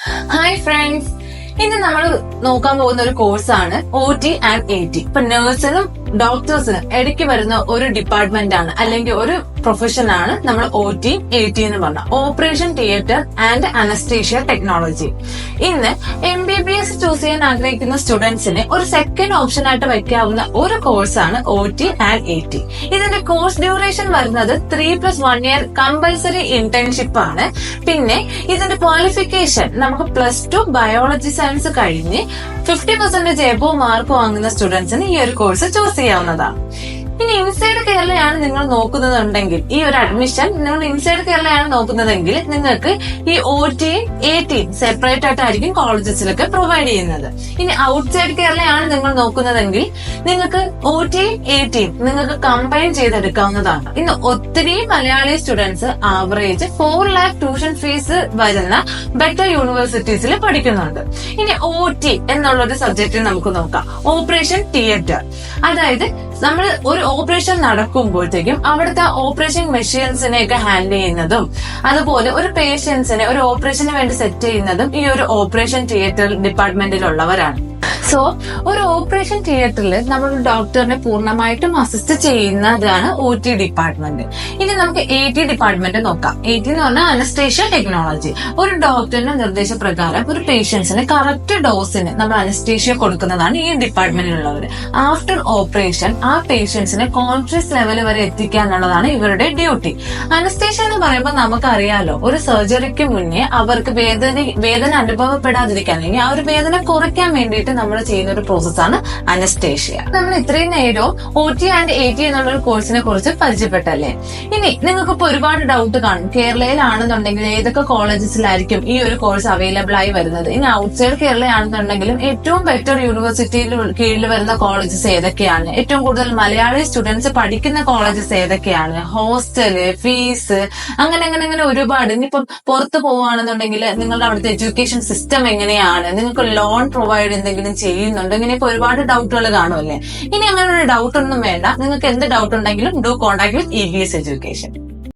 Hi friends, ഇന്ന് നമ്മൾ നോക്കാൻ പോകുന്ന ഒരു കോഴ്സാണ് OT ആൻഡ് AT. ഇപ്പൊ നഴ്സിനും ഡോക്ടേഴ്സിനും ഇടയ്ക്ക് വരുന്ന ഒരു ഡിപ്പാർട്ട്മെന്റ് ആണ് അല്ലെങ്കിൽ ഒരു പ്രൊഫഷൻ ആണ് നമ്മൾ OT AT എന്ന് പറഞ്ഞ operation theatre and anaesthesia technology. ഇന്ന് MBBS ചൂസ് ചെയ്യാൻ ആഗ്രഹിക്കുന്ന സ്റ്റുഡൻസിന് ഒരു സെക്കൻഡ് ഓപ്ഷൻ ആയിട്ട് വയ്ക്കാവുന്ന ഒരു കോഴ്സാണ് OT ആൻഡ് AT. ഇതിന്റെ കോഴ്സ് ഡ്യൂറേഷൻ വരുന്നത് 3+1 ഇയർ കമ്പൽസറി ഇന്റേൺഷിപ്പ് ആണ്. പിന്നെ ഇതിന്റെ ക്വാളിഫിക്കേഷൻ നമുക്ക് +2 ബയോളജി സയൻസ് കഴിഞ്ഞ് 50% എബോവ് മാർക്ക് വാങ്ങുന്ന സ്റ്റുഡൻസിന് ഈ ഒരു കോഴ്സ് ചൂസ് ചെയ്യാവുന്നതാണ്. ഇനി ഇൻസൈഡ് കേരളയാണ് നിങ്ങൾ നോക്കുന്നതുണ്ടെങ്കിൽ, ഈ ഒരു അഡ്മിഷൻ നിങ്ങൾ ഇൻസൈഡ് കേരളയാണ് നോക്കുന്നതെങ്കിൽ നിങ്ങൾക്ക് ഈ OTയും ATയും സെപ്പറേറ്റ് ആയിട്ടായിരിക്കും കോളേജസിലൊക്കെ പ്രൊവൈഡ് ചെയ്യുന്നത്. ഇനി ഔട്ട്സൈഡ് കേരളയാണ് നിങ്ങൾ നോക്കുന്നതെങ്കിൽ നിങ്ങൾക്ക് OTയും ATയും നിങ്ങൾക്ക് കമ്പൈൻ ചെയ്തെടുക്കാവുന്നതാണ്. ഇന്ന് ഒത്തിരി Malayali students average 4 lakh tuition fees വരുന്ന ബെറ്റർ യൂണിവേഴ്സിറ്റീസിൽ പഠിക്കുന്നുണ്ട്. ഇനി OT എന്നുള്ളൊരു സബ്ജക്റ്റ് നമുക്ക് നോക്കാം. ഓപ്പറേഷൻ തിയേറ്റർ, അതായത് നമ്മൾ ഒരു ഓപ്പറേഷൻ നടക്കുമ്പോഴത്തേക്കും അവിടുത്തെ ഓപ്പറേഷൻ മെഷീൻസിനെയൊക്കെ ഹാൻഡിൽ ചെയ്യുന്നതും അതുപോലെ ഒരു പേഷ്യൻസിനെ ഒരു ഓപ്പറേഷന് വേണ്ടി സെറ്റ് ചെയ്യുന്നതും ഈ ഒരു ഓപ്പറേഷൻ തിയേറ്റർ ഡിപ്പാർട്ട്മെന്റിലുള്ളവരാണ്. സോ ഒരു ഓപ്പറേഷൻ തിയേറ്ററിൽ നമ്മൾ ഡോക്ടറിനെ പൂർണ്ണമായിട്ടും അസിസ്റ്റ് ചെയ്യുന്നതാണ് OT ഡിപ്പാർട്ട്മെന്റ്. ഇനി നമുക്ക് AT ഡിപ്പാർട്ട്മെന്റ് നോക്കാം. AT എന്ന് പറഞ്ഞാൽ അനസ്തേഷ്യ ടെക്നോളജി. ഒരു ഡോക്ടറിന്റെ നിർദ്ദേശപ്രകാരം ഒരു പേഷ്യൻസിന് കറക്റ്റ് ഡോസിന് നമ്മൾ അനസ്തേഷ്യ കൊടുക്കുന്നതാണ് ഈ ഡിപ്പാർട്ട്മെന്റിലുള്ളവർ. ആഫ്റ്റർ ഓപ്പറേഷൻ ആ പേഷ്യൻസിനെ കോൺഷ്യസ് ലെവൽ വരെ എത്തിക്കുക എന്നുള്ളതാണ് ഇവരുടെ ഡ്യൂട്ടി. അനസ്തേഷ്യ എന്ന് പറയുമ്പോൾ നമുക്കറിയാലോ, ഒരു സർജറിക്ക് മുന്നേ അവർക്ക് വേദന അനുഭവപ്പെടാതിരിക്കാൻ അല്ലെങ്കിൽ ആ ഒരു വേദന കുറയ്ക്കാൻ വേണ്ടിയിട്ട് നമ്മൾ ചെയ്യുന്ന ഒരു പ്രോസസ്സാണ് അനസ്തേഷ്യ. നമ്മൾ ഇത്രയും നേരം OT ആൻഡ് AT എന്നുള്ള ഒരു കോഴ്സിനെ കുറിച്ച് പരിചയപ്പെട്ടല്ലേ. ഇനി നിങ്ങൾക്ക് ഇപ്പൊ ഒരുപാട് ഡൗട്ട് കാണും, കേരളയിലാണെന്നുണ്ടെങ്കിൽ ഏതൊക്കെ കോളേജസിലായിരിക്കും ഈ ഒരു കോഴ്സ് അവൈലബിൾ ആയി വരുന്നത്. ഇനി ഔട്ട്സൈഡ് കേരളയാണെന്നുണ്ടെങ്കിലും ഏറ്റവും ബെറ്റർ യൂണിവേഴ്സിറ്റിയിൽ കീഴിൽ വരുന്ന കോളേജസ് ഏതൊക്കെയാണ്, ഏറ്റവും കൂടുതൽ മലയാളി സ്റ്റുഡൻസ് പഠിക്കുന്ന കോളേജസ് ഏതൊക്കെയാണ്, ഹോസ്റ്റല്, ഫീസ്, അങ്ങനെ ഒരുപാട്. ഇനിയിപ്പം പുറത്ത് പോവുകയാണെന്നുണ്ടെങ്കിൽ നിങ്ങളുടെ അവിടുത്തെ എഡ്യൂക്കേഷൻ സിസ്റ്റം എങ്ങനെയാണ്, നിങ്ങൾക്ക് ലോൺ പ്രൊവൈഡ് എന്തെങ്കിലും ചെയ്യുന്നുണ്ട്, ഇങ്ങനെയൊക്കെ ഒരുപാട് ഡൗട്ടുകൾ കാണുമല്ലേ. ഇനി അങ്ങനെ ഒരു ഡൗട്ട് ഒന്നും വേണ്ട, നിങ്ങൾക്ക് എന്ത് ഡൗട്ട് ഉണ്ടെങ്കിലും do contact with EBS education.